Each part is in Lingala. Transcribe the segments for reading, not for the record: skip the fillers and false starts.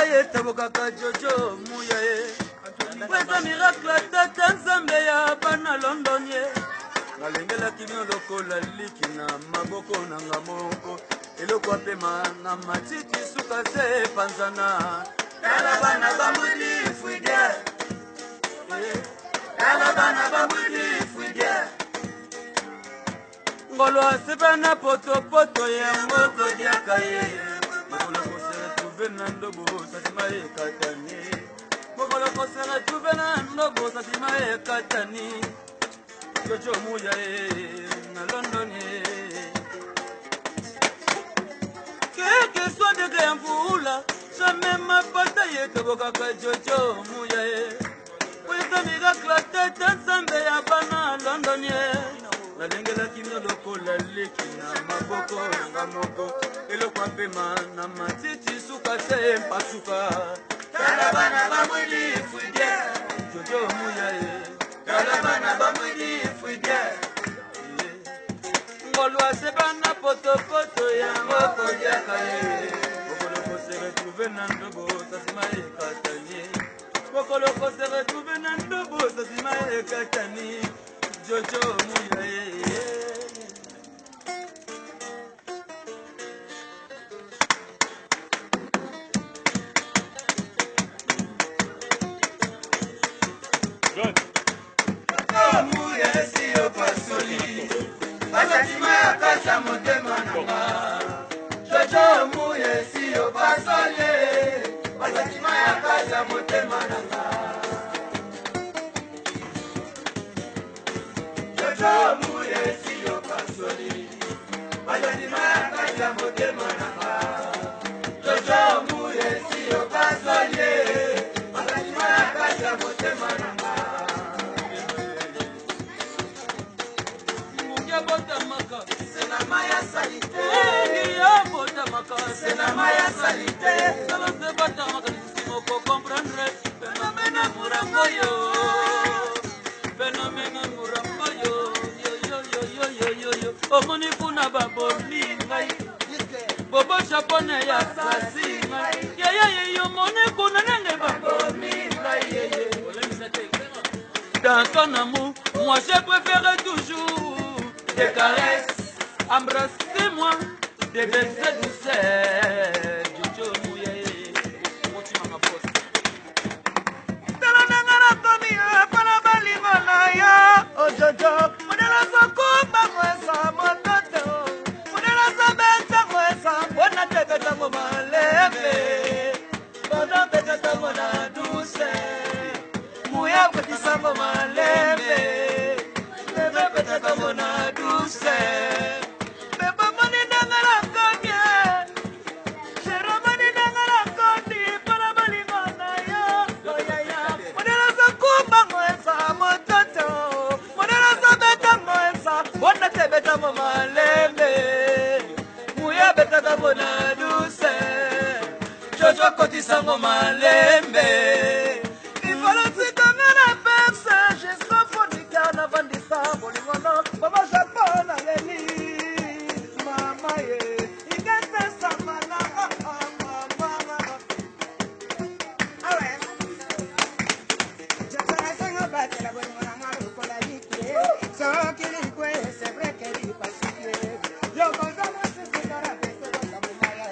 ye tabokaka Jojo muyae Weza miracle tata nzambe ya bana London ye Nalengela kimio lokola liki na maboko nanga moko Eloko apema na matiti suka se panzana Kala bana bamwili fuide Kala bana bamwili fuide Ngolo asepana poto poto ya moko diaka ye Mokolo kose tuve na ndobo satima ye katani Mokolo kose tuve na ndobo satima ye katani Jojo muyae na London ye Quelque soit de rien mvula Jamais ma bataille tobokaka Jojo muyae Weza miracle tata nzambe ya bana London ye Nalengela kimio lokola leki na maboko nanga moko Eloko apema na matiti suka se mpasuka Kala bana bamwili fuide Jojo muyae Kala bana bamwili fuide Ngolwa sebana poto poto ya moko diaka ye Mokolo kose retrouve na ndobo sasima ye katani Mokolo kose retrouve na ndobo sasima ye katani Jojo muyae Jojo muye siyo basole Basatima ya kaza motema nanga Jojo muye siyo basole Basatima ya kaza motema nanga Jojo muye siyo basole Basatima ya kaza motema nanga Mungia bota maka Sena maya salite C'est la maya salité. Solo se bata makalisimo ko comprendre. Fenomena muramboyo. Fenomena muramboyo. Yo. Omoni kuna baboli ngai. Bobo chapone ya sasi ngai. Yo moni kuna nenge baboli ngai. Dans ton amour, moi je préfère toujours des caresses. Embrassez-moi. Des baisers douceurs, Jojo muyae, motima maposte. Tala nangana komiya, pala balingo na ya, oh Jojo. Modela sokumba mwesa mototo, modela sobeta mwesa, bona tebe tango malebe, bona beta tango na douceur, muya kweti sango malebe, bebe beta tango na douceur. Jojo koti sango malembe Ifalo tanga na perse Jesko fonika na vandisa Bolingono Mama Japon na leli Mama ye Igete samana Mama Awe Jatara sengo bate la bolingono Maru kola likwe So kili kwe Se breke li pasikwe Yo gonzalo se sigara Pese gonza mumaya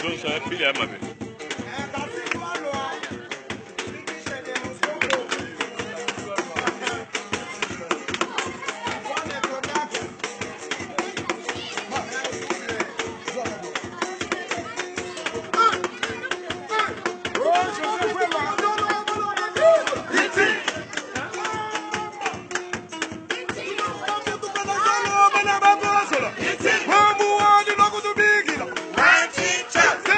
Don't say,